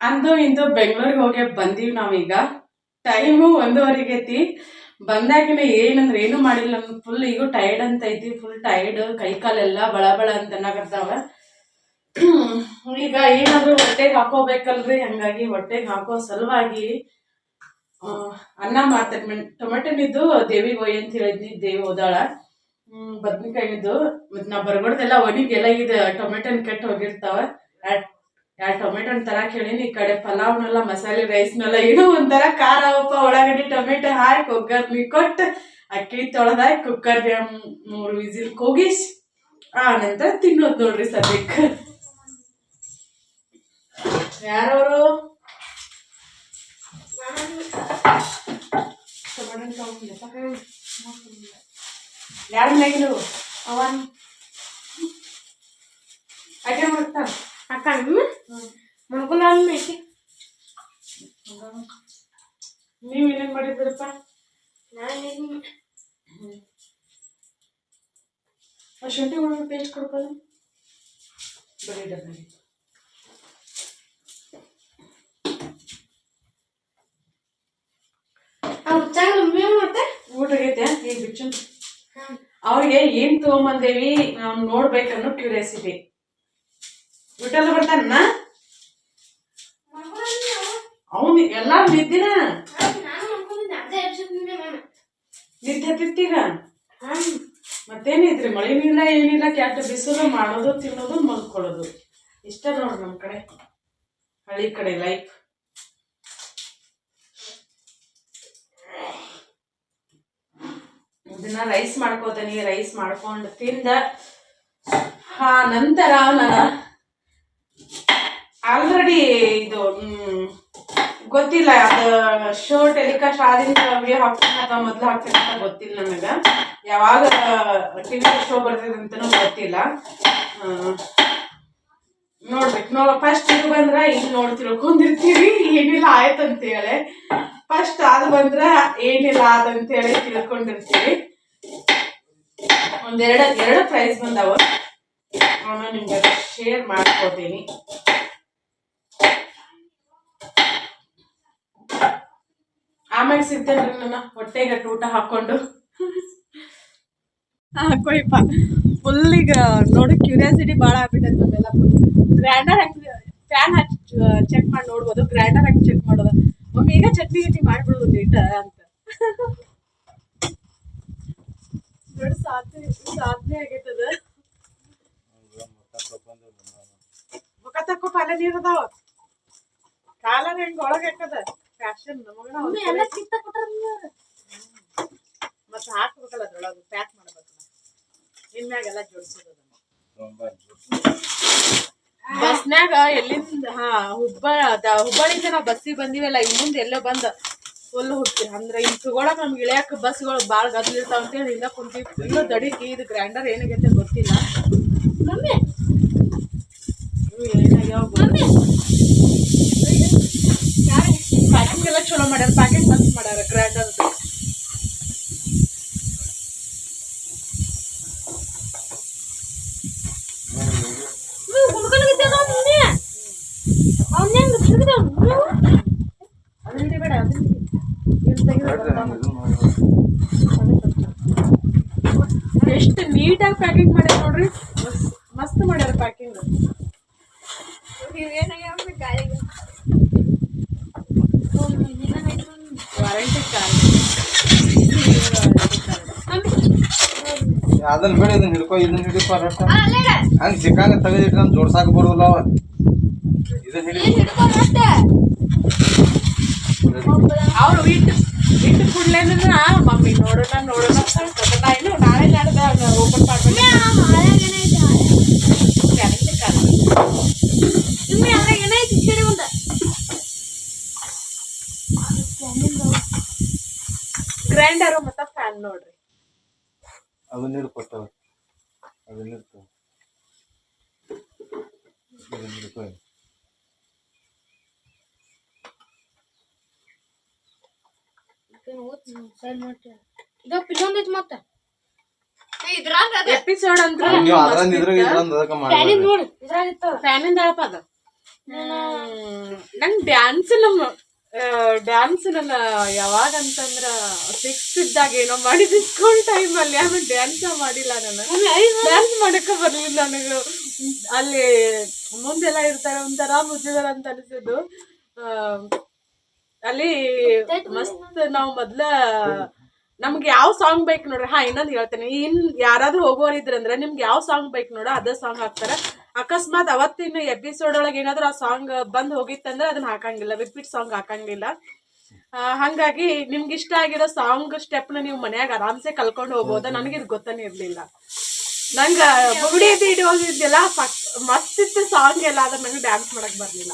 ಅಂದು ಇಂದು ಬೆಂಗಳೂರಿಗೆ ಹೋಗಿ ಬಂದೀವಿ ನಾವೀಗ. ಟೈಮು 1:15 ಐತಿ. ಬಂದಾಗಿನ ಏನಂದ್ರೆ ಏನು ಮಾಡಿಲ್ಲ, ನಮ್ಗೆ ಫುಲ್ ಈಗ ಟೈರ್ಡ್ ಅಂತ ಐತಿ. ಫುಲ್ ಟೈರ್ಡ್, ಕೈ ಕಾಲೆಲ್ಲ ಬಳ ಬಳ ಅಂತ ಅನ್ನಕತ್ತಾವ. ಈಗ ಏನಾದ್ರು ಹೊಟ್ಟೆಗೆ ಹಾಕೋಬೇಕಲ್ರಿ, ಹಂಗಾಗಿ ಹೊಟ್ಟೆಗೆ ಹಾಕೋ ಸಲುವಾಗಿ ಅನ್ನ ಮಾಡ್ತಾರೆ. ಟೊಮೆಟೊನಿದ್ದು ದೇವಿಗೆ ಒಯ್ಯಿ ಅಂತ ಹೇಳಿದ್ನಿ, ದೇವಿ ಹೋದಾಳ. ಬದ್ನಿಕಾಯಿದ್ದು ಮತ್ ನಾ ಬರ್ಬಾರ್ದೆಲ್ಲ ಒಣಗೆಲ್ಲ ಇದು ಟೊಮೆಟೊನ್ ಕೆಟ್ಟು ಹೋಗಿರ್ತಾವ. ಎರಡು ಟೊಮೆಟೊನ್ ತರಕ್ ಹೇಳಿನಿ. ಈ ಕಡೆ ಪಲಾವ್ನೆಲ್ಲ ಮಸಾಲೆ ರೈಸ್ನೆಲ್ಲ ಏನೋ ಒಂಥರ ಖಾರ ಉಪ್ಪ ಉಳ್ಳಾಗಡ್ಡಿ ಟೊಮೆಟೊ ಹಾಕಿ ಒಗ್ಗರ್ನಿ ಕೊಟ್ಟು ಅಕ್ಕಿ ತೊಳೆದಾಕಿ ಕುಕ್ಕರ್ಗೆ 3 ವಿಸಿಲ್ ಕೂಗಿಸಿ ನಂತರ ತಿನ್ನೋದು ನೋಡ್ರಿ ಸದ್ಯಕ್ಕೆ. ಯಾರವರು ಯಾರ ಮನೆಗಿರು ಅವನ್ ಅಕ್ಕೆ ಮಾಡ್ತಾರ ಅಕ್ಕ ಮನ್ಕೊಂಡ ಐತಿ. ನೀವ್ ಏನೇನ್ ಮಾಡಿದ್ರಪ್ಪ? ಶುಂಠಿ ಒಳಗೆ ಪೇಸ್ಟ್ ಕೊಡ್ಬೋದು ಬರೀ ಡಬ್ಬಿ. ಊಟ ಆಗೈತೆ ಈಗ ಬಿಚ್ಚು. ಅವ್ರಿಗೆ ಏನ್ ತಗೊಂಬಂದೇವಿ ನಾವ್ ನೋಡ್ಬೇಕನ್ನೋ ಕ್ಯೂರಿಯಾಸಿಟಿ. ಊಟಲ್ಲ ಬರ್ತಾನ ಅವನು ಎಲ್ಲಾರು ನಿದ್ದಿನ ನಿದ್ದೆ ಹತ್ತಿತ್ತೀಗ. ಮತ್ತೇನಿದ್ರಿ, ಮಳೆನೂ ಇಲ್ಲ ಏನಿಲ್ಲ, ಕೆಟ್ಟ ಬಿಸಿಲು, ಮಾಡೋದು ತಿನ್ನೋದು ಮಲ್ಕೊಳ್ಳೋದು ಇಷ್ಟ ನೋಡ್ರಿ ನಮ್ ಕಡೆ ಹಳ್ಳಿ ಕಡೆ ಲೈಫ್. ಇದನ್ನ ರೈಸ್ ಮಾಡ್ಕೋತೀನಿ. ರೈಸ್ ಮಾಡ್ಕೊಂಡು ತಿಂದ ನಂತರ ನಾನು ಆಲ್ರೆಡಿ ಇದು ಗೊತ್ತಿಲ್ಲ, ಅದು ಶೋ ಟೆಲಿಕಾಸ್ಟ್ ಆದಿಂದ ವಿಡಿಯೋ ಹಾಕ್ತೀನಿ ಅಥವಾ ಮೊದ್ಲು ಹಾಕ್ತೀನಿ ಅಂತ ಗೊತ್ತಿಲ್ಲ ನನಗೆ. ಯಾವಾಗ ಟಿವಿ ಶೋ ಬರ್ತದೆ ಅಂತನೂ ಗೊತ್ತಿಲ್ಲ. ನೋಡ್ಬೇಕು. ಫಸ್ಟ್ ಇದು ಬಂದ್ರ ಈಗ ತಿಳ್ಕೊಂಡಿರ್ತೀವಿ ಏನಿಲ್ಲ ಆಯ್ತಂತೇಳಿ. ಫಸ್ಟ್ ಅದು ಬಂದ್ರ ಏನಿಲ್ಲ ಅದಂತೇಳಿ ತಿಳ್ಕೊಂಡಿರ್ತೀವಿ. ಎರಡು ಪ್ರೈಸ್ ಬಂದಾವ, ನಾನು ನಿಮ್ಗೆ ಶೇರ್ ಮಾಡ್ಕೋತೀನಿ. ಆಮ್ಯಾಗ ಸಿಗ್ತೇನ್ರಿ ನನ್ನ ಹೊಟ್ಟೆಗೆ ಊಟ ಹಾಕೊಂಡು. ಹಾಕೋಯಪ್ಪ ಫುಲ್ ಈಗ ನೋಡಿ ಕ್ಯೂರಿಯಾಸಿಟಿ ಭಾಳ ಆಗ್ಬಿಟ್ಟೈತೆ ನಮ್ಮೆಲ್ಲ. ಗ್ರೈಂಡರ್ ಹಾಕಿ ಫ್ಯಾನ್ ಹಚ್ಚಿ ಚೆಕ್ ಮಾಡಿ ನೋಡ್ಬೋದು, ಗ್ರೈಂಡರ್ ಹಾಕಿ ಚೆಕ್ ಮಾಡೋದು. ಮಮ್ಮಿ ಈಗ ಚಟ್ನಿ ಗಿಟ್ನಿ ಮಾಡ್ಬಿಡೋದು ನೀಟ ಅಂತ. ನೋಡಿ ಸಾಧನೆ ಆಗೈತದ. ಮುಖ ತಕ್ಕೋ ಕಾಲ ನೀರ್ ಅದಾವ, ಕಾಲರ್ ಹೆಂಗ ಒಳಗ ಹಾಕದ ಫ್ಯಾಷನ್ ನಮಗ. ಮತ್ತೆ ಹಾಕ್ಬೇಕಲ್ಲ ಅದ್ರೊಳಗೆ, ಪ್ಯಾಕ್ ಮಾಡ್ಬೇಕು. ಇನ್ಮ್ಯಾಗೆಲ್ಲ ಜೋಡಿಸೋದು. ಬಸ್ನ್ಯಾಗ ಎಲ್ಲಿಂದ ಹುಬ್ಬಳ್ಳಿಯಿಂದ ನಾವು ಬಸ್ಸಿಗೆ ಬಂದಿವಲ್ಲ, ಇನ್ ಮುಂದೆ ಎಲ್ಲೋ ಬಂದ ಫುಲ್ ಹುಟ್ಟಿ ಅಂದ್ರೆ ಇಲ್ಲಿ ತಗೊಳಕ್ ನಮ್ಗೆ ಇಳಿಯಾಕ ಬಸ್ಗಳು ಭಾಳ ಗದ್ಲಿರ್ತಾವ ಅಂತೇಳಿ ಹಿಂಗ ಕುಂತೀವಿ. ಫುಲ್ ದಡಿಗೆ ಇದು ಗ್ರೈಂಡರ್ ಏನಾಗೈತೆ ಗೊತ್ತಿಲ್ಲ. ಪ್ಯಾಕಿಂಗ್ ಎಲ್ಲ ಚಲೋ ಮಾಡ್ಯಾರ, ಪ್ಯಾಕಿಂಗ್ ಮಸ್ತ್ ಮಾಡ್ಯಾರ ಗ್ರೈಂಡರ್. ಎಷ್ಟು ನೀಟಾಗಿ ಪ್ಯಾಕಿಂಗ್ ಮಾಡ್ಯಾರ ನೋಡ್ರಿ, ಮಸ್ತ್ ಮಾಡ್ಯಾರ ಪ್ಯಾಕಿಂಗ್. ವಾರಂಟಿ ಕಾರ್ಡ್ ಅದನ್ನ ಬೇಡ, ಇದನ್ನ ಹಿಡ್ಕೊ, ಇದನ್ನ ಹಿಡಿಕೊ. ಹಂಗೆ ಸಿಕ್ಕಂಗ ತೆಗೆದಿಟ್ಟು ನಮ್ ಜೋಡ್ಸಾಕ ಬರೋದಿಲ್ಲ ಅವ. ಇದನ್ನ ಹಿಡಿ. ಅವ್ರು ಇಟ್ಟು ಕೂಡ್ಲೇನ ಮಮ್ಮಿ ನೋಡೋಣ ಇನ್ನು ನಾಳೆ ನಾಡ್ದ ಓಪನ್ ಮಾಡ್ಬೇಕು. ಗ್ರೈಂಡರು ಮತ್ತೆ ಫ್ಯಾನ್ ನೋಡ್ರಿ. ಅದನ್ನ ಹಿಡ್ಕೊತಾವ, ಅದನ್ನ ಹಿಡ್ಕೊ, ಇದನ್ನ ಹಿಡ್ಕೊ. ಇದು ಪಿಲ್ಲೊಂದೈತಿ ಮತ್ತೆ ಎಪಿಸೋಡ್ ಅಂತ ನೀವು ಅದ್ರಂದ್ ಇದ್ರಂದ್ ಅದಕ್ಕ ಮಾಡಿ ಫ್ಯಾನಿಂದ ಹೇಳಪ್ಪ ಅದು ನಂಗೆ ಡ್ಯಾನ್ಸ್ ನನ್ನ ಯಾವಾಗ ಅಂತಂದ್ರ ಸಿಕ್ಸ್ ಇದ್ದಾಗ ಏನೋ ಮಾಡಿದ್ದು ಸ್ಕೂಲ್ ಟೈಮಲ್ಲಿ ಆಮೇಲೆ ಡ್ಯಾನ್ಸ್ ಮಾಡಿಲ್ಲ ನಾನು ಡ್ಯಾನ್ಸ್ ಮಾಡಕ್ಕೆ ಬರ್ಲಿಲ್ಲ ನನಗೆ ಅಲ್ಲಿ ಮುಂದೆಲ್ಲ ಇರ್ತಾರೆ ಒಂಥರ ಮುದ್ದಿದಾರ ಅಂತ ಅನಿಸಿದ್ದು ಅಲ್ಲಿ ಮಸ್ತ್ ನಾವು ಮೊದ್ಲ ನಮ್ಗೆ ಯಾವ ಸಾಂಗ್ ಬೇಕು ನೋಡ್ರಿ ಇನ್ನೊಂದು ಹೇಳ್ತೇನೆ ಯಾರಾದ್ರೂ ಹೋಗೋರ್ ಇದ್ರಂದ್ರೆ ನಿಮ್ಗೆ ಯಾವ ಸಾಂಗ್ ಬೇಕು ನೋಡ ಅದೇ ಸಾಂಗ್ ಹಾಕ್ತಾರ ಅಕಸ್ಮಾತ್ ಅವತ್ತಿನ ಎಪಿಸೋಡ್ ಒಳಗೆ ಏನಾದ್ರು ಆ ಸಾಂಗ್ ಬಂದ್ ಹೋಗಿತ್ತಂದ್ರೆ ಅದನ್ನ ಹಾಕಂಗಿಲ್ಲ ರಿಪೀಟ್ ಸಾಂಗ್ ಹಾಕಂಗಿಲ್ಲ ಹಂಗಾಗಿ ನಿಮ್ಗೆ ಇಷ್ಟ ಆಗಿರೋ ಸಾಂಗ್ ಸ್ಟೆಪ್ನ ನೀವು ಮನ್ಯಾಗ ಆರಾಮ್ಸೆ ಕಲ್ಕೊಂಡು ಹೋಗ್ಬೋದ ನನಗೆ ಇದು ಗೊತ್ತಾನೆ ಇರ್ಲಿಲ್ಲ ನಂಗ ಬುಗುಡಿ ಇಟ್ಟು ಹೋಗಿದ್ದಿಲ್ಲ ಮಸ್ತ್ ಇತ್ತು ಸಾಂಗ್ ಎಲ್ಲ ಆದ್ರೆ ನಂಗೆ ಡ್ಯಾನ್ಸ್ ಮಾಡಕ್ ಬರ್ಲಿಲ್ಲ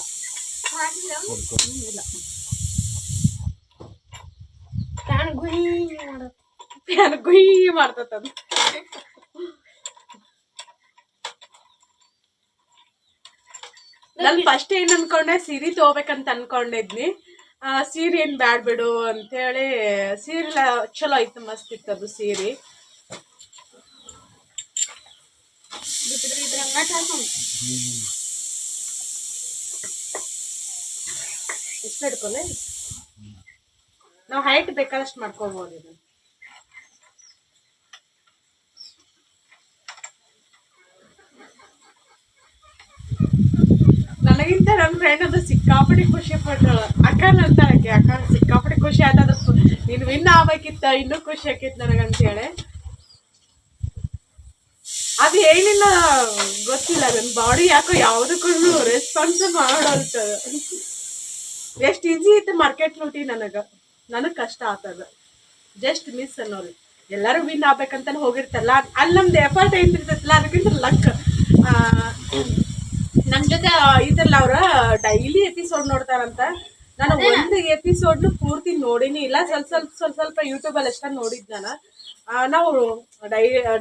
ಫ್ಯಾನ್ ಗುಯ್ ಮಾಡ್ತದ ನನ್ ಫಸ್ಟ್ ಏನ್ ಅನ್ಕೊಂಡೆ ಸೀರೆ ತಗೋಬೇಕಂತ ಅನ್ಕೊಂಡಿದ್ನಿ ಸೀರೆ ಏನ್ ಬ್ಯಾಡ್ ಬಿಡು ಅಂತೇಳಿ ಸೀರೆ ಚಲೋ ಐತೆ ಮಸ್ತ್ ಇತ್ತು ಅದು ಸೀರೆ ಇಷ್ಟ ಹಿಡ್ಕೊಲೆ ನಾವು ಹೈಟ್ ಬೇಕಾದಷ್ಟು ಮಾಡ್ಕೋಬಹುದು ಇದು ನನಗಿಂತ ನನ್ನ ಫ್ರೆಂಡ್ ಅದು ಸಿಕ್ಕಾಪಟ್ಟೆ ಖುಷಿ ಪಟ್ಟಳು ಅಕ್ಕ ಸಿಕ್ಕಾಪಟ್ಟೆ ಖುಷಿ ಆಯ್ತದ ನೀನು ವಿನ್ ಆಗ್ಬೇಕಿತ್ತ ಇನ್ನೂ ಖುಷಿ ಆಕಿತ್ತು ನನಗಂತೇಳಿ ಅದು ಏನಿಲ್ಲ ಗೊತ್ತಿಲ್ಲ ನನ್ನ ಬಾಡಿ ಯಾಕೋ ಯಾವ್ದಕ್ಕೂ ರೆಸ್ಪಾನ್ಸ್ ಮಾಡೋಲ್ತದ ಎಷ್ಟು ಈಜಿ ಐತೆ ಮಾರ್ಕೆಟ್ ಲೂಟಿ ನನಗ್ ಕಷ್ಟ ಆಗ್ತದ ಜಸ್ಟ್ ಮಿಸ್ ಅನ್ನೋದು ಎಲ್ಲರೂ ವಿನ್ ಆಗ್ಬೇಕಂತ ಹೋಗಿರ್ತಲ್ಲ ಅಲ್ಲಿ ನಮ್ದು ಎಫರ್ಟ್ ಏನಿರ್ತೈತಲ್ಲ ಅದಕ್ಕಿಂತ ಲಕ್ ನಮ್ ಜೊತೆ ಇದ್ರಲ್ಲ ಅವ್ರ ಡೈಲಿ ಎಪಿಸೋಡ್ ನೋಡ್ತಾರಂತ ನಾನು ಒಂದು ಎಪಿಸೋಡ್ ಪೂರ್ತಿ ನೋಡಿನಿ ಇಲ್ಲ ಸ್ವಲ್ಪ ಯೂಟ್ಯೂಬ್ ಅಲ್ಲಿ ಎಷ್ಟ ನೋಡಿದ್ ನಾವು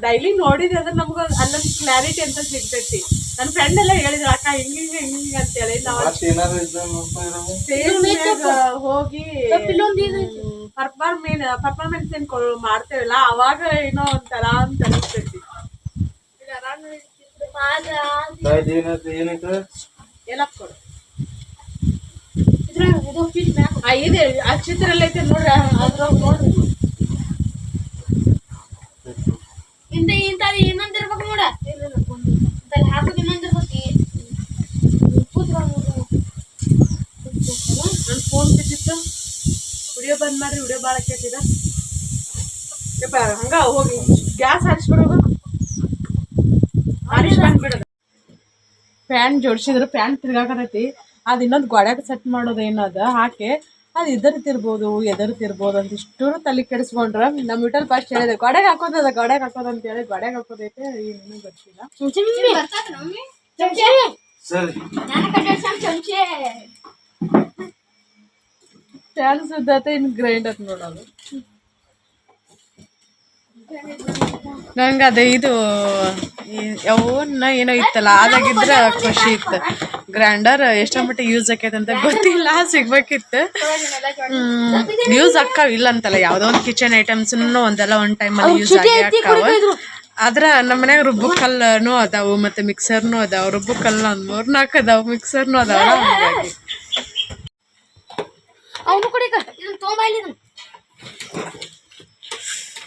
ಡೈಲಿ ನೋಡಿದ್ರೆ ಅಂದ್ರೆ ನಮ್ಗ ಅಲ್ಲೊಂದು ಕ್ಲಾರಿಟಿ ಅಂತ ಸಿಗ್ತೈತಿ ನನ್ನ ಫ್ರೆಂಡ್ ಎಲ್ಲ ಹೇಳಿದ್ರು ಅಕ್ಕ ಹಿಂಗ ಅಂತೇಳಿ ನಾವು ಹೋಗಿ ಪರ್ಫಾರ್ಮೆನ್ಸ್ ಏನ್ ಮಾಡ್ತೇವಲ್ಲ ಅವಾಗ ಏನೋ ಒಂಥರ ಅಂತ ಅನಿಸ್ತೈತಿ ಇದೆ ಆ ಚಿತ್ರ ಎಲ್ಲ ಐತೆ ನೋಡ್ರಿ ಅದ್ರಾಗ ನೋಡ್ರಿ ಇನ್ನೊಂದ್ ಇರ್ಬೇಕು ನೋಡ ಹಾಕೋದು ಇನ್ನೊಂದ್ ಇರ್ಬೇಕು ನನ್ ಫೋನ್ ಬಿದ್ದಿತ್ತು ವಿಡಿಯೋ ಬಂದ್ ಮಾಡ್ರಿ ವಿಡಿಯೋ ಭಾಳ ಕೇಳ್ತಿದ ಹಂಗ ಹೋಗಿ ಗ್ಯಾಸ್ ಹಚ್ಬಿಡೋದು ಬಿಡೋದು ಫ್ಯಾನ್ ಜೋಡಿಸಿದ್ರು ಫ್ಯಾನ್ ತಿರ್ಗಾಕತೈತಿ ಅದು ಇನ್ನೊಂದು ಗೋಡೆಗೆ ಸೆಟ್ ಮಾಡೋದು ಏನದ ಹಾಕಿ ಅದು ಎದರ್ತಿರ್ಬೋದು ಅಂತ ಇಷ್ಟು ತಲೆ ಕೆಡಿಸ್ಕೊಂಡ್ರ ನಮ್ಮ ವಿಟಲ್ ಫಸ್ಟ್ ಹೇಳಿದೆ ಗೋಡೆಗೆ ಹಾಕೋದ ಅಂತ ಹೇಳಿ ಗೋಡೆಗೆ ಹಾಕೋದೈತೆ ಏನೂ ಗೊತ್ತಿಲ್ಲ ಫ್ಯಾನ್ ಸುದ್ದತೆ ಇನ್ನು ಗ್ರೈಂಡರ್ ನೋಡೋದು ನಂಗೆ ಅದೇ ಇದು ಅವನ್ನ ಏನೋ ಇತ್ತಲ್ಲ ಅದಾಗಿದ್ರೆ ಖುಷಿ ಇತ್ತು ಗ್ರೈಂಡರ್ ಎಷ್ಟೋ ಮಟ್ಟಿಗೆ ಯೂಸ್ ಆಕೈತೆ ಅಂತ ಗೊತ್ತಿಲ್ಲ ಸಿಗ್ಬೇಕಿತ್ತು ಯೂಸ್ ಆಕ್ಕಾವ ಇಲ್ಲ ಅಂತಲ್ಲ ಯಾವುದೋ ಒಂದು ಕಿಚನ್ ಐಟಮ್ಸ್ನು ಒಂದೆಲ್ಲ ಒಂದು ಟೈಮಲ್ಲಿ ಯೂಸ್ ಆಗಿ ಆಕ್ಕಾವ ಆದ್ರೆ ನಮ್ಮ ಮನ್ಯಾಗ ರುಬ್ಬು ಕಲ್ಲೂ ಅದಾವು ಮತ್ತೆ ಮಿಕ್ಸರ್ನು ಅದಾವ ರುಬ್ಬು ಕಲ್ಲ ಒಂದು 3-4 ಅದಾವ ಮಿಕ್ಸರ್ನು ಅದಾವ ಹಾಗಾಗಿ ಅವನು ಕೂಡ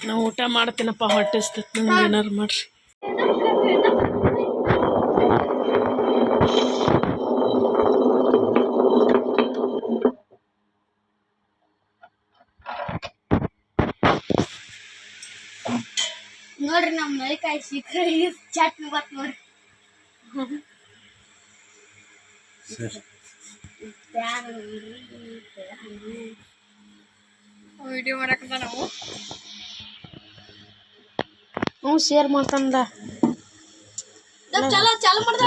ನಾ ಊಟ ಮಾಡ್ತೀನಪ್ಪ ಹೊಟ್ಟೆ ಹಸ್ತೈತಿ ನಂಗೆ ಏನಾರು ಮಾಡ್ರಿ ನೋಡ್ರಿ ನಮ್ಮ ಮಳಿಕಾಯಿ ಶೀಘ್ರ ಚಾಟ್ ಬತ್ ನೋಡ್ರಿ ವಿಡಿಯೋ ಮಾಡಕತ್ತ ನಾವು ಶೇರ್ ಮಾಡ್ತಂದ ಚಾಲು ಮಾಡ್ದ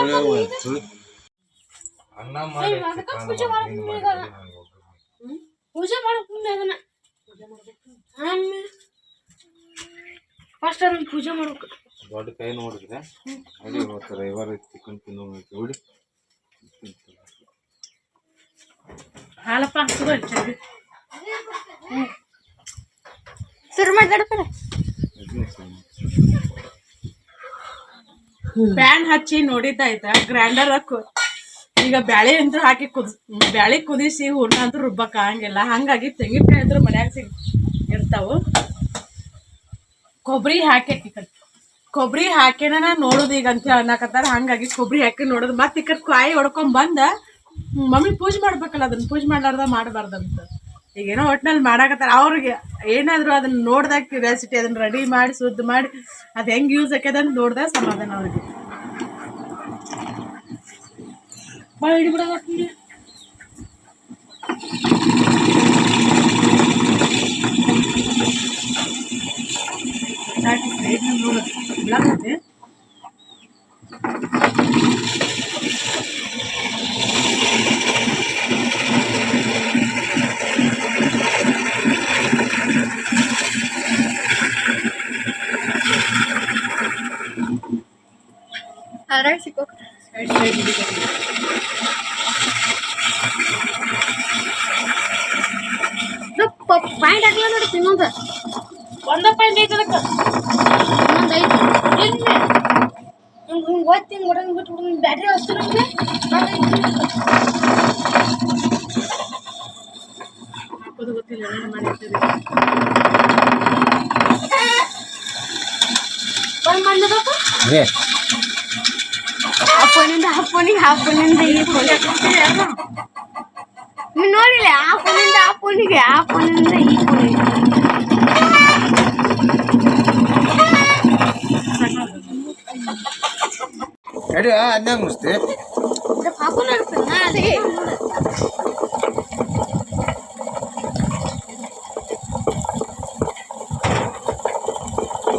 ಪೂಜೆ ಮಾಡಕ್ ಅದನ್ನ ಫಸ್ಟ್ ಅದನ್ನ ಪೂಜೆ ಮಾಡ್ಬೇಕು ದೊಡ್ಡ ಕೈ ನೋಡಿದ್ರೆ ಅಲ್ಲಿ ಇವತ್ತು ರವಿವಾರ ಚಿಕನ್ ತಿನ್ನೋ ನೋಡಿ ಹಾಲಪ್ಪ ಶುರು ಮಾಡಿ ಪ್ಯಾನ್ ಹಚ್ಚಿ ನೋಡಿದ್ದಾಯ್ತಾ ಗ್ರೈಂಡರ್ ಈಗ ಬ್ಯಾಳೆ ಅಂತೂ ಹಾಕಿ ಬ್ಯಾಳೆ ಕುದಿಸಿ ಹೂರ್ಣ ಅಂತೂ ರುಬ್ಬಕ್ಕೆ ಆಗಂಗಿಲ್ಲ. ಹಾಗಾಗಿ ತೆಂಗಿನಕಾಯಿ ಅಂದ್ರೂ ಮನ್ಯಾಗ ಇರ್ತಾವು. ಕೊಬ್ಬರಿ ಹಾಕಿನ ನೋಡೋದು ಈಗ ಅಂತ ಅನ್ನಕತ್ತಾರ. ಹಾಗಾಗಿ ಕೊಬ್ಬರಿ ಹಾಕಿ ನೋಡೋದು. ಮತ್ತೆ ಈ ಕಡೆ ಕಾಯಿ ಹೊಡ್ಕೊಂಡ್ ಬಂದ ಮಮ್ಮಿ ಪೂಜೆ ಮಾಡ್ಬೇಕಲ್ಲ, ಅದನ್ನ ಪೂಜೆ ಮಾಡ್ಲಾರ್ದ ಮಾಡಬಾರ್ದಂತ. ಈಗೇನೋ ಒಟ್ಟಿನಲ್ಲಿ ಮಾಡಾಕತ್ತಾರ. ಅವ್ರಿಗೆ ಏನಾದ್ರು ಅದನ್ನ ನೋಡ್ದಾಗ ಕ್ಯೂರಿಯಾಸಿಟಿ, ಅದನ್ನ ರೆಡಿ ಮಾಡಿ ಸುದ್ದಿ ಮಾಡಿ ಅದು ಹೆಂಗೆ ಯೂಸ್ ಆಕ್ಯದಂತ ನೋಡ್ದಾಗ ಸಮಾಧಾನ ಅವ್ರಿಗೆ. ಭಾಳ ಹಿಡಿಬಿಡೋದು ನೋಡೋದು ಅದ್ರಾಗ ಸಿಕ್ಕೋ ಪಾಯಿಂಟ್ ಹಾಕ್ಲ ನೋಡಿ. ಇನ್ನೊಂದು ಒಂದ ಪಾಯಿಂಟ್ ಐತೆ ಅದಕ್ಕೆ. ಇನ್ನೊಂದು ಐದು ಹಿಂಗೆ ಓದ್ತಿ ಹಿಂಗೆ ಹೊಡಂಗೆ ಬಿಟ್ಬಿಡು. ಬ್ಯಾಟ್ರಿ ವಸ್ತು ನಮಗೆ ಹಾಕೋದು ಗೊತ್ತಿಲ್ಲ, ಏನೇನು ಮಾಡಿರ್ತೀವಿ. ಬಂದು ಮಾಡ್ಲೇಬೇಕು. ಅದೇ ಆ ಫೋನಿಂದ ಈ ಫೋನ್ ನೀವು ನೋಡಿಲ್ಲ. ಆ ಫೋನಿಂದ ಈ ಫೋನಿಗೆ ಅಡಿ ಅನ್ಯಾಗ ಮುಗಿಸ್ತಿ ಹಾಕೊಂಡು ಅದೇ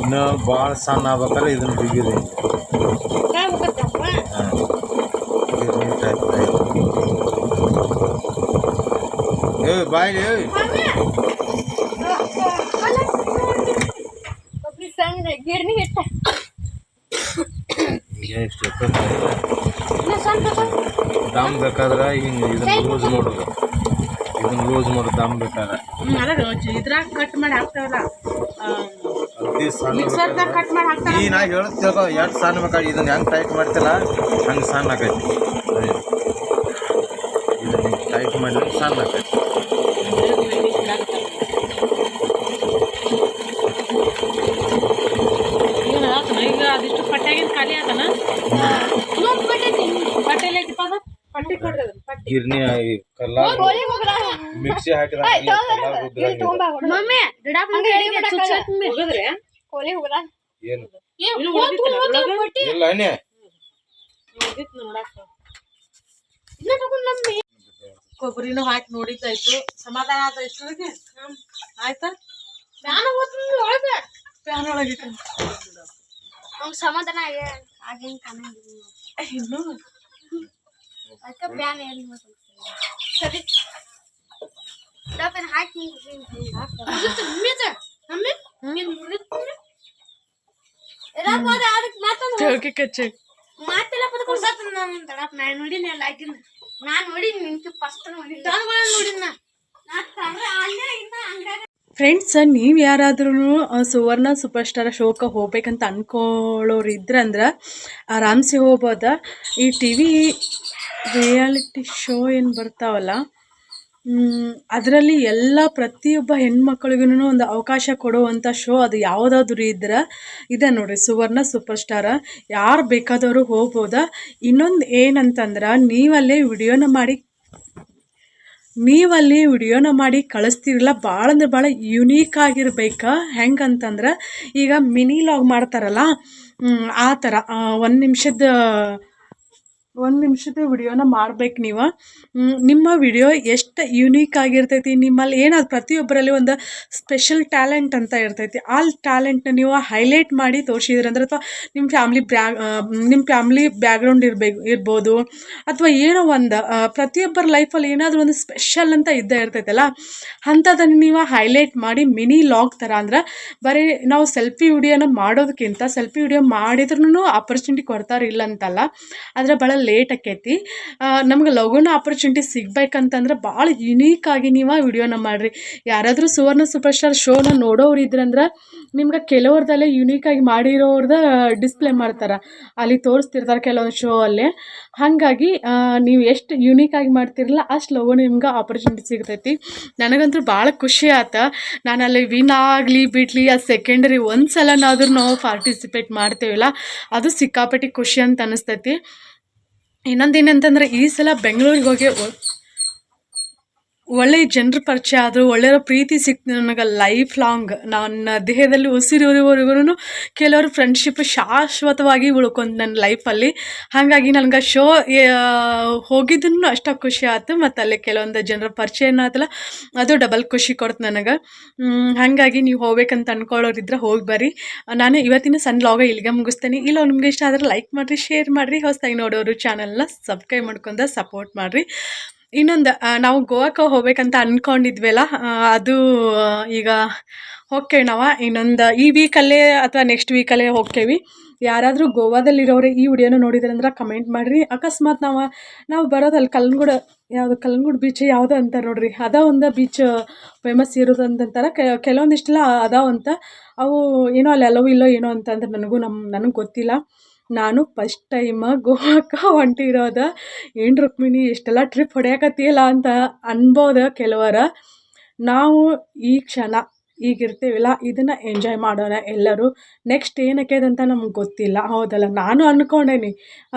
ಇನ್ನು ಭಾಳ ಸಣ್ಣ ಆಗ್ಬೇಕಾದ್ರೆ ಇದನ್ನು ಬಿಗಿರಿ. ಏ ಬಾಯ್ ಸಣ್ಣ ಗಿರ್ನಿ ಹಿಟ್ಟ ದಮ್ ಬೇಕಾದ್ರೆ ಹಿಂಗೆ ಇದನ್ನ ಲೂಸ್ ಮಾಡೋದು. ದಮ್ ಬೇಕಾದ್ರೆ ಇದ್ರಾಗ ಕಟ್ ಮಾಡಿ ಹಾಕ್ತಾವಲ್ಲ, ಅತಿ ಸಣ್ಣ ಮಿಕ್ಸರ್ದಾಗ ಕಟ್ ಮಾಡಿ ಹಾಕ್ತಾರ. ಈ ನಾ ಹೇಳ್ತಿರೋ ಎಷ್ಟು ಸಣ್ಣ ಬೇಕಾಗಿ ಇದನ್ನ ಹೆಂಗೆ ಟೈಟ್ ಮಾಡ್ತಿಲ್ಲ ಹಂಗೆ ಸಣ್ಣ ಆಕೈತಿ. ಇದನ್ನ ಟೈಟ್ ಮಾಡಿದ್ರೆ ಸಣ್ಣ ಆಕೈತಿ. ಈಗ ಅದಿಷ್ಟು ಪಟ್ಟ್ಯಾಗಿನ ಖಾಲಿ ಆತನ. ಪಟ್ಟೆಲ್ಲ ಐತಿಪ್ಪ ಅದು. ಪಟ್ಟಿ ಕೊಡ್ರಿ ಅದನ್ನ, ಪಟ್ಟಿ. ಗಿರ್ನಿ ಕಲ್ಲ ಮಿಕ್ಸಿ ಹಾಕಿದ ಮಮ್ಮಿ ಹೋಗದ್ರಿ ಏನು ಇನ್ನು ಉಳ್ದಿತ್ತಲ್ಲ ಒಳಗ? ಇಲ್ಲ ಅನ್ನೆ ಉಳ್ದಿತ್ತು ನೋಡಾಕ. ಕೊಬ್ಬರಿನೂ ಹಾಕಿ ನೋಡಿದ್ದಾಯ್ತು, ಸಮಾಧಾನ ಆತ. ಇಷ್ಟೊಳಗೆ ಆಯ್ತಾ? ಪ್ಯಾನ್ ಒಳಗಿಟ್ಟು ಅವ್ನು ಸಮಾಧಾನ ಆಗೇನು ಕಾಣಂಗಿಲ್ಲ. ಇನ್ನು ಅದಕ್ಕೆ ಪ್ಯಾನ್ ಏನು ಸರಿ ಡಬ್ಬನ್ ಹಾಕಿ ಚೌಕಿ ಕಚ್ಚಿ ಮಾತೆಲ್ಲ ನಾನು ನೋಡಿನಿ ಎಲ್ಲ ಹಾಕಿನ. ನಾನು ನೋಡಿ ನಿಂತು ಫಸ್ಟ್ ನೋಡಿ ನೋಡಿನ ಫ್ರೆಂಡ್ಸ್. ನೀವು ಯಾರಾದ್ರೂ ಸುವರ್ಣ ಸೂಪರ್ ಸ್ಟಾರ್ ಶೋಕ್ಕೆ ಹೋಗ್ಬೇಕಂತ ಅನ್ಕೊಳ್ಳೋರು ಇದ್ರಂದ್ರೆ ಆರಾಮ್ಸೆ ಹೋಗ್ಬೋದ. ಈ ಟಿ ವಿ ರಿಯಾಲಿಟಿ ಶೋ ಏನು ಬರ್ತಾವಲ್ಲ, ಅದರಲ್ಲಿ ಎಲ್ಲ ಪ್ರತಿಯೊಬ್ಬ ಹೆಣ್ಮಕ್ಳಿಗೂ ಒಂದು ಅವಕಾಶ ಕೊಡುವಂಥ ಶೋ ಅದು ಯಾವುದಾದ್ರೂ ಇದ್ರೆ ಇದೆ ನೋಡಿರಿ, ಸುವರ್ಣ ಸೂಪರ್ ಸ್ಟಾರ. ಯಾರು ಬೇಕಾದವರು ಹೋಗ್ಬೋದ. ಇನ್ನೊಂದು ಏನಂತಂದ್ರೆ ನೀವಲ್ಲಿ ವಿಡಿಯೋನ ಮಾಡಿ ಕಳಿಸ್ತೀರಲ್ಲ, ಭಾಳ ಅಂದ್ರೆ ಭಾಳ ಯುನೀಕ್ ಆಗಿರ್ಬೇಕು. ಹೆಂಗಂತಂದ್ರೆ ಈಗ ಮಿನಿ ಲಾಗ್ ಮಾಡ್ತಾರಲ್ಲ ಆ ಥರ ಒಂದು ನಿಮಿಷದ ವಿಡಿಯೋನ ಮಾಡ್ಬೇಕು ನೀವು. ನಿಮ್ಮ ವಿಡಿಯೋ ಎಷ್ಟು ಯುನೀಕ್ ಆಗಿರ್ತೈತಿ, ನಿಮ್ಮಲ್ಲಿ ಏನಾದ್ರು ಪ್ರತಿಯೊಬ್ಬರಲ್ಲಿ ಒಂದು ಸ್ಪೆಷಲ್ ಟ್ಯಾಲೆಂಟ್ ಅಂತ ಇರ್ತೈತಿ. ಆ ಟ್ಯಾಲೆಂಟ್ನ ನೀವು ಹೈಲೈಟ್ ಮಾಡಿ ತೋರಿಸಿದ್ರಂದ್ರೆ, ಅಥವಾ ನಿಮ್ಮ ಫ್ಯಾಮ್ಲಿ ಬ್ಯಾಕ್ಗ್ರೌಂಡ್ ಇರ್ಬೋದು, ಅಥವಾ ಏನೋ ಒಂದು ಪ್ರತಿಯೊಬ್ಬರ ಲೈಫಲ್ಲಿ ಏನಾದರೂ ಒಂದು ಸ್ಪೆಷಲ್ ಅಂತ ಇದ್ದೇ ಇರ್ತೈತಲ್ಲ, ಅಂಥದ್ದನ್ನು ನೀವು ಹೈಲೈಟ್ ಮಾಡಿ ಮಿನಿ ಲಾಗ್ ಥರ. ಅಂದ್ರೆ ಬರೀ ನಾವು ಸೆಲ್ಫಿ ವಿಡಿಯೋನ ಮಾಡೋದಕ್ಕಿಂತ ಸೆಲ್ಫಿ ವಿಡಿಯೋ ಮಾಡಿದ್ರೂ ಆಪರ್ಚುನಿಟಿ ಕೊಡ್ತಾರೆ, ಇಲ್ಲ ಅಂತಲ್ಲ. ಆದರೆ ಭಾಳ ಲೇಟ್ ಆಕೈತಿ. ನಮ್ಗೆ ಲಘುನ ಆಪರ್ಚುನಿಟಿ ಸಿಗ್ಬೇಕಂತಂದ್ರೆ ಭಾಳ ಯುನೀಕಾಗಿ ನೀವು ವಿಡಿಯೋನ ಮಾಡಿರಿ. ಯಾರಾದರೂ ಸುವರ್ಣ ಸೂಪರ್ ಸ್ಟಾರ್ ಶೋನ ನೋಡೋರು ಇದ್ರಂದ್ರೆ ನಿಮ್ಗೆ ಕೆಲವ್ರದಲ್ಲೇ ಯುನೀಕಾಗಿ ಮಾಡಿರೋರ್ದ ಡಿಸ್ಪ್ಲೇ ಮಾಡ್ತಾರೆ, ಅಲ್ಲಿ ತೋರಿಸ್ತಿರ್ತಾರೆ ಕೆಲವೊಂದು ಶೋ ಅಲ್ಲಿ. ಹಾಗಾಗಿ ನೀವು ಎಷ್ಟು ಯುನೀಕಾಗಿ ಮಾಡ್ತಿರಲ್ಲ ಅಷ್ಟು ಲಘು ನಿಮ್ಗೆ ಆಪರ್ಚುನಿಟಿ ಸಿಗ್ತೈತಿ. ನನಗಂತೂ ಭಾಳ ಖುಷಿ ಆಯ್ತು. ನಾನು ಅಲ್ಲಿ ವಿನ್ ಆಗಲಿ ಬಿಡಲಿ ಅದು ಸೆಕೆಂಡರಿ, ಒಂದು ಸಲನಾದ್ರೂ ನಾವು ಪಾರ್ಟಿಸಿಪೇಟ್ ಮಾಡ್ತೇವಲ್ಲ ಅದು ಸಿಕ್ಕಾಪಟ್ಟಿ ಖುಷಿ ಅಂತ ಅನಿಸ್ತೈತಿ. ಇನ್ನೊಂದು ಏನಂತಂದ್ರೆ ಈ ಸಲ ಬೆಂಗಳೂರಿಗೆ ಹೋಗಿ ಒಳ್ಳೆಯ ಜನರ ಪರಿಚಯ ಆದರೂ ಒಳ್ಳೆಯ ಪ್ರೀತಿ ಸಿಕ್ತು ನನಗೆ ಲೈಫ್ ಲಾಂಗ್. ನನ್ನ ದೇಹದಲ್ಲಿ ಉಸಿರಿರೋವರೆಗೂ ಕೆಲವರು ಫ್ರೆಂಡ್ಶಿಪ್ ಶಾಶ್ವತವಾಗಿ ಉಳ್ಕೊಂತು ನನ್ನ ಲೈಫಲ್ಲಿ. ಹಾಗಾಗಿ ನನಗೆ ಶೋ ಹೋಗಿದ್ದನ್ನು ಅಷ್ಟು ಖುಷಿ ಆಯ್ತು, ಮತ್ತು ಅಲ್ಲಿ ಕೆಲವೊಂದು ಜನರ ಪರಿಚಯ ಆಯ್ತಲ್ಲ ಅದು ಡಬಲ್ ಖುಷಿ ಕೊಡ್ತು ನನಗೆ. ಹಾಗಾಗಿ ನೀವು ಹೋಗ್ಬೇಕಂತ ಅಂದ್ಕೊಳ್ಳೋರಿದ್ರೆ ಹೋಗಿ ಬರ್ರಿ. ನಾನು ಇವತ್ತಿನ ಸಣ್ಣ ಲಾಗ ಇಲ್ಲಿಗೆ ಮುಗಿಸ್ತೇನೆ. ಇಲ್ಲ ನಿಮ್ಗೆ ಇಷ್ಟ ಆದರೆ ಲೈಕ್ ಮಾಡಿರಿ, ಶೇರ್ ಮಾಡಿರಿ, ಹೊಸದಾಗಿ ನೋಡೋರು ಚಾನಲ್ನ ಸಬ್ಸ್ಕ್ರೈಬ್ ಮಾಡ್ಕೊಂಡು ಸಪೋರ್ಟ್ ಮಾಡಿರಿ. ಇನ್ನೊಂದು ನಾವು ಗೋವಾಕ್ಕೆ ಹೋಗ್ಬೇಕಂತ ಅಂದ್ಕೊಂಡಿದ್ವಲ್ಲ, ಅದು ಈಗ ಹೋಗ್ತೇವೆ ನಾವು ಇನ್ನೊಂದು ಈ ವೀಕಲ್ಲೇ ಅಥವಾ ನೆಕ್ಸ್ಟ್ ವೀಕಲ್ಲೇ ಹೋಗ್ತೇವೆ. ಯಾರಾದರೂ ಗೋವಾದಲ್ಲಿರೋರು ಈ ವಿಡಿಯೋನ ನೋಡಿದ್ರಂದ್ರೆ ಕಮೆಂಟ್ ಮಾಡಿರಿ. ಅಕಸ್ಮಾತ್ ನಾವು ಬರೋದಲ್ಲಿ ಕಲ್ಲಂಗೂಡು ಬೀಚ್ ಯಾವುದೋ ಅಂತಾರೆ ನೋಡ್ರಿ, ಅದ ಒಂದು ಬೀಚ್ ಫೇಮಸ್ ಇರೋದು ಅಂತಂತಾರೆ. ಕೆಲವೊಂದಿಷ್ಟೆಲ್ಲ ಅದಾವಂತ, ಅವು ಏನೋ ಅಲ್ಲಿ ಅಲ್ಲವೋ ಇಲ್ಲೋ ಏನೋ ಅಂತಂದ್ರೆ ನನಗೆ ಗೊತ್ತಿಲ್ಲ. ನಾನು ಫಸ್ಟ್ ಟೈಮ್ ಗೋವಾಕ್ಕೆ ಹೊಂಟಿರೋದು. ಏನು ರುಕ್ಮಿಣಿ ಇಷ್ಟೆಲ್ಲ ಟ್ರಿಪ್ ಹೊಡ್ಯಾಕತ್ತೀಯಲ್ಲ ಅಂತ ಅನ್ಬೋದು ಕೆಲವರು. ನಾವು ಈ ಕ್ಷಣ ಈಗಿರ್ತೀವಲ್ಲ ಇದನ್ನು ಎಂಜಾಯ್ ಮಾಡೋಣ ಎಲ್ಲರೂ. ನೆಕ್ಸ್ಟ್ ಏನಕ್ಕೆದು ಅಂತ ನಮ್ಗೆ ಗೊತ್ತಿಲ್ಲ, ಹೌದಲ್ಲ? ನಾನು ಅಂದ್ಕೊಂಡೇನಿ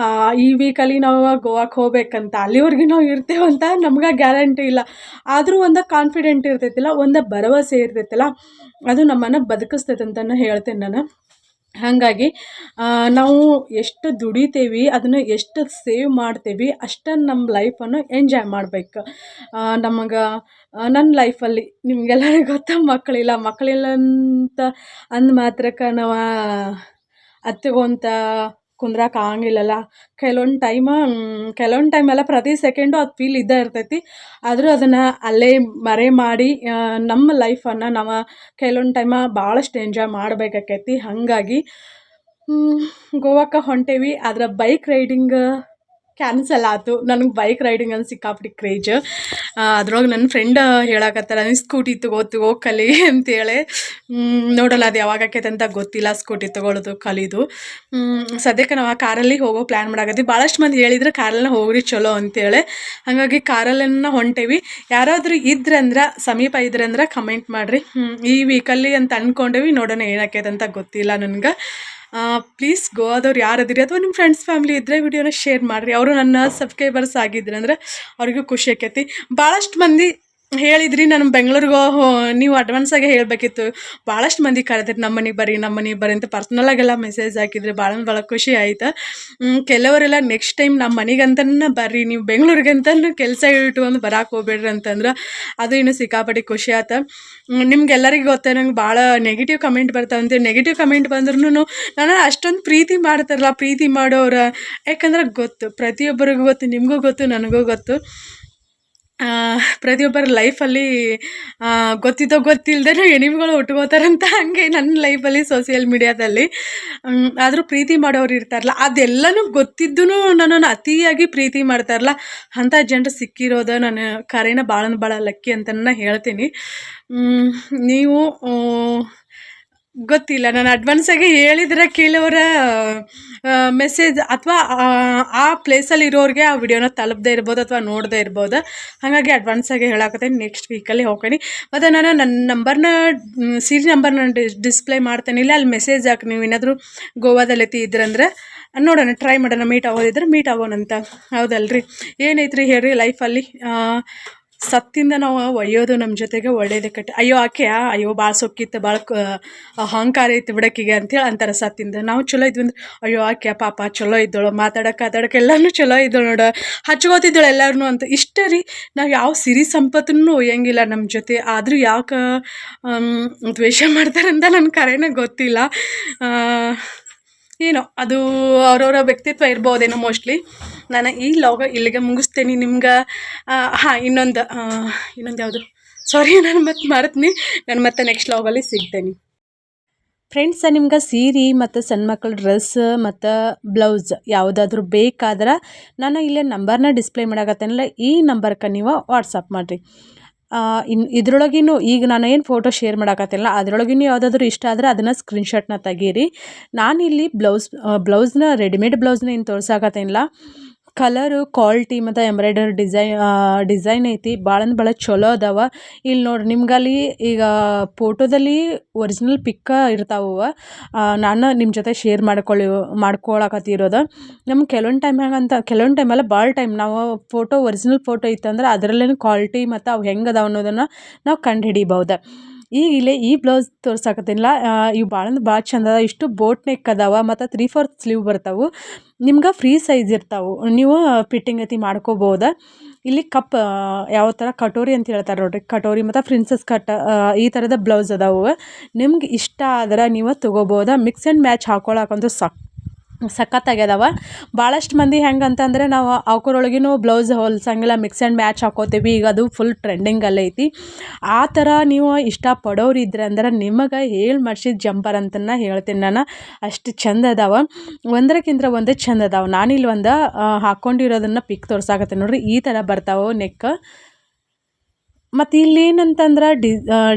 ಈ ವೀಕಲ್ಲಿ ನಾವು ಗೋವಾಕ್ಕೆ ಹೋಗ್ಬೇಕಂತ. ಅಲ್ಲಿವರೆಗೂ ನಾವು ಇರ್ತೇವಂತ ನಮ್ಗೆ ಗ್ಯಾರಂಟಿ ಇಲ್ಲ, ಆದರೂ ಒಂದು ಕಾನ್ಫಿಡೆಂಟ್ ಇರ್ತೈತಿಲ್ಲ, ಒಂದು ಭರವಸೆ ಇರ್ತೈತಿಲ್ಲ, ಅದು ನಮ್ಮನ್ನು ಬದುಕಿಸ್ತೈತೆ ಅಂತಲೇ ಹೇಳ್ತೇನೆ ನಾನು. ಹಾಗಾಗಿ ನಾವು ಎಷ್ಟು ದುಡಿತೇವೆ ಅದನ್ನು ಎಷ್ಟು ಸೇವ್ ಮಾಡ್ತೇವೆ ಅಷ್ಟನ್ನು ನಮ್ಮ ಲೈಫನ್ನು ಎಂಜಾಯ್ ಮಾಡಬೇಕು. ನಮಗೆ ನನ್ನ ಲೈಫಲ್ಲಿ ನಿಮಗೆಲ್ಲರಿಗೂ ಗೊತ್ತಾ, ಮಕ್ಕಳಿಲ್ಲ ಅಂತ ಅಂದ ಮಾತ್ರಕ್ಕೆ ನಾವು ಅತ್ತಿಗೊಂತ ಕುಂದ್ರಕ್ಕೆ ಆಗಂಗಿಲ್ಲಲ್ಲ. ಕೆಲವೊಂದು ಟೈಮೆಲ್ಲ ಪ್ರತಿ ಸೆಕೆಂಡು ಅದು ಫೀಲ್ ಇದ್ದೇ ಇರ್ತೈತಿ. ಆದರೂ ಅದನ್ನು ಅಲ್ಲೇ ಮರೆ ಮಾಡಿ ನಮ್ಮ ಲೈಫನ್ನು ನಾವು ಕೆಲವೊಂದು ಟೈಮ ಭಾಳಷ್ಟು ಎಂಜಾಯ್ ಮಾಡಬೇಕಾಕೈತಿ. ಹಾಗಾಗಿ ಗೋವಾಕ್ಕೆ ಹೊಂಟೇವಿ. ಅದರ ಬೈಕ್ ರೈಡಿಂಗ್ ಕ್ಯಾನ್ಸಲ್ ಆಯ್ತು. ನನಗೆ ಬೈಕ್ ರೈಡಿಂಗ್ ಅಂದ್ರೆ ಸಿಕ್ಕಾಪಟ್ಟಿ ಕ್ರೇಜ್. ಅದ್ರೊಳಗೆ ನನ್ನ ಫ್ರೆಂಡ್ ಹೇಳಕತ್ತಾರ, ನೀನು ಸ್ಕೂಟಿ ತಗೋ ಕಲಿ ಅಂತೇಳಿ. ನೋಡೋಣ ಅದು ಯಾವಾಗ ಆಕೈತೆ ಅಂತ ಗೊತ್ತಿಲ್ಲ, ಸ್ಕೂಟಿ ತೊಗೊಳ್ಳೋದು ಕಲಿದು. ಸದ್ಯಕ್ಕೆ ನಾವು ಆ ಕಾರಲ್ಲಿ ಹೋಗೋ ಪ್ಲ್ಯಾನ್ ಮಾಡಾಕತ್ತೀವಿ. ಭಾಳಷ್ಟು ಮಂದಿ ಹೇಳಿದ್ರೆ ಕಾರಲ್ಲೇ ಹೋಗ್ರಿ ಚಲೋ ಅಂತೇಳಿ. ಹಾಗಾಗಿ ಕಾರಲ್ಲೇ ಹೊಂಟೇವಿ. ಯಾರಾದರೂ ಇದ್ರಂದ್ರೆ ಸಮೀಪ ಇದ್ರಂದ್ರೆ ಕಮೆಂಟ್ ಮಾಡಿರಿ. ಈ ವೀಕಲ್ಲಿ ಅಂತ ಅಂದ್ಕೊಂಡೇವಿ, ನೋಡೋಣ ಏನಾಕೈತೆ ಅಂತ ಗೊತ್ತಿಲ್ಲ ನನಗೆ. ಪ್ಲೀಸ್ ಗೋವಾದವ್ರು ಯಾರದಿರಿ ಅಥವಾ ನಿಮ್ಮ ಫ್ರೆಂಡ್ಸ್ ಫ್ಯಾಮ್ಲಿ ಇದ್ದರೆ ವಿಡಿಯೋನ ಶೇರ್ ಮಾಡಿರಿ. ಅವರು ನನ್ನ ಸಬ್ಸ್ಕ್ರೈಬರ್ಸ್ ಆಗಿದ್ರಂದ್ರೆ ಅವ್ರಿಗೂ ಖುಷಿ ಆಕೈತಿ. ಭಾಳಷ್ಟು ಮಂದಿ ಹೇಳಿದ್ರಿ ನಾನು ಬೆಂಗಳೂರಿಗೆ ನೀವು ಅಡ್ವಾನ್ಸಾಗೆ ಹೇಳಬೇಕಿತ್ತು. ಭಾಳಷ್ಟು ಮಂದಿ ಕರೆದ್ರಿ ನಮ್ಮ ಮನೆಗೆ ಬರ್ರಿ ಅಂತ ಪರ್ಸ್ನಲಾಗೆಲ್ಲ ಮೆಸೇಜ್ ಹಾಕಿದ್ರಿ. ಭಾಳ ಖುಷಿ ಆಯ್ತು. ಕೆಲವರೆಲ್ಲ ನೆಕ್ಸ್ಟ್ ಟೈಮ್ ನಮ್ಮ ಮನೆಗಂತನೇ ಬರ್ರಿ, ನೀವು ಬೆಂಗಳೂರಿಗೆ ಅಂತಲೂ ಕೆಲಸ ಇಟ್ಕೊಂಡು ಬರೋಕೆ ಹೋಗ್ಬೇಡ್ರಿ ಅಂತಂದ್ರೆ ಅದು ಇನ್ನೂ ಸಿಕ್ಕಾಪಟ್ಟಿ ಖುಷಿ ಆಯ್ತು. ನಿಮ್ಗೆಲ್ಲರಿಗೂ ಗೊತ್ತ, ನಂಗೆ ಭಾಳ ನೆಗೆಟಿವ್ ಕಮೆಂಟ್ ಬರ್ತಾವಂತೆ. ನೆಗೆಟಿವ್ ಕಮೆಂಟ್ ಬಂದ್ರೂ ನಾನು ಅಷ್ಟೊಂದು ಪ್ರೀತಿ ಮಾಡ್ತಾರಲ್ಲ, ಪ್ರೀತಿ ಮಾಡೋರು ಯಾಕಂದ್ರೆ ಗೊತ್ತು, ಪ್ರತಿಯೊಬ್ಬರಿಗೂ ಗೊತ್ತು, ನಿಮಗೂ ಗೊತ್ತು, ನನಗೂ ಗೊತ್ತು. ಪ್ರತಿಯೊಬ್ಬರ ಲೈಫಲ್ಲಿ ಗೊತ್ತಿಲ್ಲದೇ ಎನಿಮಿಗಳು ಹುಟ್ಕೋತಾರಂತ, ಹಾಗೆ ನನ್ನ ಲೈಫಲ್ಲಿ ಸೋಷಿಯಲ್ ಮೀಡಿಯಾದಲ್ಲಿ ಆದರೂ ಪ್ರೀತಿ ಮಾಡೋರು ಇರ್ತಾರಲ್ಲ, ಅದೆಲ್ಲನೂ ಗೊತ್ತಿದ್ದೂ ನನ್ನನ್ನು ಅತಿಯಾಗಿ ಪ್ರೀತಿ ಮಾಡ್ತಾರಲ್ಲ, ಅಂಥ ಜನರು ಸಿಕ್ಕಿರೋದು ನಾನು ಕರೆನ ಭಾಳ ಲಕ್ಕಿ ಅಂತ ಹೇಳ್ತೀನಿ. ನೀವು ಗೊತ್ತಿಲ್ಲ, ನಾನು ಅಡ್ವಾನ್ಸಾಗಿ ಹೇಳಿದ್ರೆ ಕೆಲವರ ಮೆಸೇಜ್ ಅಥವಾ ಆ ಪ್ಲೇಸಲ್ಲಿ ಇರೋರಿಗೆ ಆ ವಿಡಿಯೋನ ತಲುಪದೇ ಇರ್ಬೋದು ಅಥವಾ ನೋಡದೇ ಇರ್ಬೋದು. ಹಾಗಾಗಿ ಅಡ್ವಾನ್ಸಾಗಿ ಹೇಳಾಕತ್ತೇನೆ, ನೆಕ್ಸ್ಟ್ ವೀಕಲ್ಲಿ ಹೋಗ್ತೀನಿ. ಮತ್ತು ನಾನು ನನ್ನ ನಂಬರ್ನ ಸೀರಿ ನಂಬರ್ನ ಡಿಸ್ಪ್ಲೇ ಮಾಡ್ತೇನೆ, ಇಲ್ಲ ಅಲ್ಲಿ ಮೆಸೇಜ್ ಹಾಕಿ. ನೀವು ಏನಾದರೂ ಗೋವಾದಲ್ಲಿ ಇದ್ರಂದ್ರೆ ನೋಡೋಣ, ಟ್ರೈ ಮಾಡೋಣ, ಮೀಟ್ ಆಗೋದಿದ್ರೆ ಮೀಟ್ ಆಗೋಣಂತ. ಹೌದಲ್ರಿ? ಏನೈತ್ರಿ ಹೇಳ್ರಿ ಲೈಫಲ್ಲಿ. ಸತ್ತಿಂದ ನಾವು ಒಯ್ಯೋದು ನಮ್ಮ ಜೊತೆಗೆ ಒಳ್ಳೇದೇ ಕೆಟ್ಟ. ಅಯ್ಯೋ ಭಾಳ ಸೊಕ್ಕಿತ್ತು, ಭಾಳ ಅಹಂಕಾರ ಇತ್ತು ಬಿಡಕ್ಕಿಗೆ ಅಂತೇಳಿ ಅಂತಾರೆ ಸತ್ತಿಂದ. ನಾವು ಚಲೋ ಇದ್ವಿ ಅಂದ್ರೆ ಅಯ್ಯೋ ಆಕೆ ಪಾಪ ಚಲೋ ಇದ್ದಳು, ಮಾತಾಡೋಕೆ ಎಲ್ಲನೂ ಚಲೋ ಇದ್ದಳು ನೋಡು, ಹಚ್ಕೋತಿದ್ದಳು ಎಲ್ಲರೂ ಅಂತ. ಇಷ್ಟ ರೀ, ನಾವು ಯಾವ ಸಿರಿ ಸಂಪತ್ತನ್ನು ಒಯ್ಯಂಗಿಲ್ಲ ನಮ್ಮ ಜೊತೆ. ಆದರೂ ಯಾಕೆ ದ್ವೇಷ ಮಾಡ್ತಾರಂತ ನನ್ನ ಕರೆನೇ ಗೊತ್ತಿಲ್ಲ. ಏನೋ ಅದು ಅವ್ರವ್ರ ವ್ಯಕ್ತಿತ್ವ ಇರ್ಬೋದೇನೋ ಮೋಸ್ಟ್ಲಿ. ನಾನು ಈ ಲಾಗ ಇಲ್ಲಿಗೆ ಮುಗಿಸ್ತೇನೆ. ನಿಮ್ಗೆ ಇನ್ನೊಂದು ಯಾವುದು, ಸಾರಿ, ನಾನು ಮತ್ತೆ ಮರೆತೀನಿ. ನಾನು ಮತ್ತೆ ನೆಕ್ಸ್ಟ್ ಲಾಗಲ್ಲಿ ಸಿಗ್ತೇನೆ. ಫ್ರೆಂಡ್ಸ್ ನಿಮ್ಗೆ ಸೀರೆ ಮತ್ತು ಸಣ್ಣ ಮಕ್ಕಳ ಡ್ರೆಸ್ ಮತ್ತು ಬ್ಲೌಸ್ ಯಾವುದಾದ್ರೂ ಬೇಕಾದ್ರೆ ನಾನು ಇಲ್ಲೇ ನಂಬರ್ನ ಡಿಸ್ಪ್ಲೇ ಮಾಡಾಕತ್ತೇನಲ್ಲ ಈ ನಂಬರ್ಗೆ ನೀವು ವಾಟ್ಸಪ್ ಮಾಡಿರಿ. ಇದ್ರೊಳಗಿನೂ ಈಗ ನಾನು ಏನು ಫೋಟೋ ಶೇರ್ ಮಾಡಾಕತ್ತೇನಲ್ಲ ಅದರೊಳಗಿನೂ ಯಾವುದಾದ್ರೂ ಇಷ್ಟ ಆದರೆ ಅದನ್ನು ಸ್ಕ್ರೀನ್ಶಾಟ್ನ ತೆಗೀರಿ. ನಾನಿಲ್ಲಿ ಬ್ಲೌಸ್ನ ರೆಡಿಮೇಡ್ ಬ್ಲೌಸ್ನ ಏನು ತೋರ್ಸಾಕತ್ತೇನಿಲ್ಲ, ಕಲರು ಕ್ವಾಲಿಟಿ ಮತ್ತು ಎಂಬ್ರಾಯ್ಡರಿ ಡಿಸೈನ್ ಐತಿ ಭಾಳ ಅಂದ್ರೆ ಭಾಳ ಚಲೋ ಅದಾವ. ಇಲ್ಲಿ ನೋಡಿರಿ ನಿಮ್ಗಲ್ಲಿ ಈಗ ಫೋಟೋದಲ್ಲಿ ಒರಿಜಿನಲ್ ಪಿಕ್ಕ ಇರ್ತಾವೆ, ನಾನು ನಿಮ್ಮ ಜೊತೆ ಶೇರ್ ಮಾಡ್ಕೊಳಕತ್ತಿರೋದು. ನಮ್ಗೆ ಕೆಲವೊಂದು ಟೈಮ್ ಕೆಲವೊಂದು ಟೈಮಲ್ಲ ಭಾಳ ಟೈಮ್ ನಾವು ಒರಿಜಿನಲ್ ಫೋಟೋ ಇತ್ತಂದ್ರೆ ಅದರಲ್ಲೇ ಕ್ವಾಲಿಟಿ ಮತ್ತು ಅವು ಹೆಂಗೆ ಅದಾವೆ ಅನ್ನೋದನ್ನು ನಾವು ಕಂಡು ಹಿಡಿಬೋದು. ಈಗ ಇಲ್ಲೇ ಈ ಬ್ಲೌಸ್ ತೋರ್ಸಾಕತ್ತೀನಿಲ್ಲ, ಇವು ಭಾಳ ಅಂದ್ರೆ ಭಾಳ ಚಂದ ಅದ. ಇಷ್ಟು ಬೋಟ್ ನೆಕ್ ಅದಾವ ಮತ್ತು 3/4 ಸ್ಲೀವ್ ಬರ್ತಾವೆ. ನಿಮ್ಗೆ ಫ್ರೀ ಸೈಜ್ ಇರ್ತಾವೆ, ನೀವು ಫಿಟ್ಟಿಂಗ್ ಐತಿ ಮಾಡ್ಕೋಬೋದು. ಇಲ್ಲಿ ಯಾವ ಥರ ಕಟೋರಿ ಅಂತ ಹೇಳ್ತಾರೆ ನೋಡಿರಿ, ಕಟೋರಿ ಮತ್ತು ಪ್ರಿನ್ಸಸ್ ಕಟ್ ಈ ಥರದ ಬ್ಲೌಸ್ ಅದಾವೆ. ನಿಮ್ಗೆ ಇಷ್ಟ ಆದ್ರೆ ನೀವು ತೊಗೋಬೋದು. ಮಿಕ್ಸ್ ಆ್ಯಂಡ್ ಮ್ಯಾಚ್ ಹಾಕೊಳಕಂತೂ ಸಖತ್ತಾಗ್ಯದವ. ಭಾಳಷ್ಟು ಮಂದಿ ಹೆಂಗಂತಂದರೆ ನಾವು ಅವಕರೊಳಗಿನೂ ಬ್ಲೌಸ್ ಹೊಲ್ಸಂಗಿಲ್ಲ, ಮಿಕ್ಸ್ ಆ್ಯಂಡ್ ಮ್ಯಾಚ್ ಹಾಕೋತೀವಿ, ಈಗ ಅದು ಫುಲ್ ಟ್ರೆಂಡಿಂಗಲ್ಲಿ ಐತಿ. ಆ ಥರ ನೀವು ಇಷ್ಟಪಡೋರು ಇದ್ರೆ ಅಂದ್ರೆ ನಿಮಗೆ ಹೇಳಿ ಮಾಡಿಸಿದ ಜಂಪರ್ ಅಂತನ ಹೇಳ್ತೀನಿ ನಾನು. ಅಷ್ಟು ಚಂದ ಅದಾವ, ಒಂದಕ್ಕಿಂತ ಒಂದೇ ಚಂದ ಅದಾವೆ. ನಾನಿಲ್ಲಿ ಒಂದು ಹಾಕ್ಕೊಂಡಿರೋದನ್ನು ಪಿಕ್ ತೋರ್ಸಾಕತ್ತೀನಿ ನೋಡಿರಿ, ಈ ಥರ ಬರ್ತಾವೆ ನೆಕ್. ಮತ್ತು ಇಲ್ಲಿ ಏನಂತಂದ್ರೆ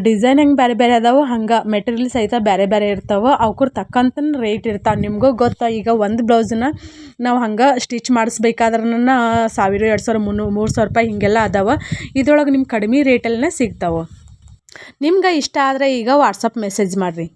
ಡಿಸೈನ್ ಹೆಂಗೆ ಬೇರೆ ಬೇರೆ ಅದಾವೆ ಹಂಗೆ ಮೆಟೀರಿಯಲ್ ಸಹಿತ ಬೇರೆ ಬೇರೆ ಇರ್ತಾವೆ. ಅವ್ಕರ ತಕ್ಕಂತ ರೇಟ್ ಇರ್ತಾವೆ. ನಿಮಗೂ ಗೊತ್ತಾ, ಈಗ ಒಂದು ಬ್ಲೌಸನ್ನ ನಾವು ಹಂಗೆ ಸ್ಟಿಚ್ ಮಾಡಿಸ್ಬೇಕಾದ್ರೆ 1000, 2000, 3000 ರೂಪಾಯಿ ಹೀಗೆಲ್ಲ ಅದಾವೆ. ಇದ್ರೊಳಗೆ ನಿಮ್ಗೆ ಕಡಿಮೆ ರೇಟಲ್ಲೇ ಸಿಗ್ತಾವೆ. ನಿಮ್ಗೆ ಇಷ್ಟ ಆದರೆ ಈಗ ವಾಟ್ಸಪ್ ಮೆಸೇಜ್ ಮಾಡಿರಿ.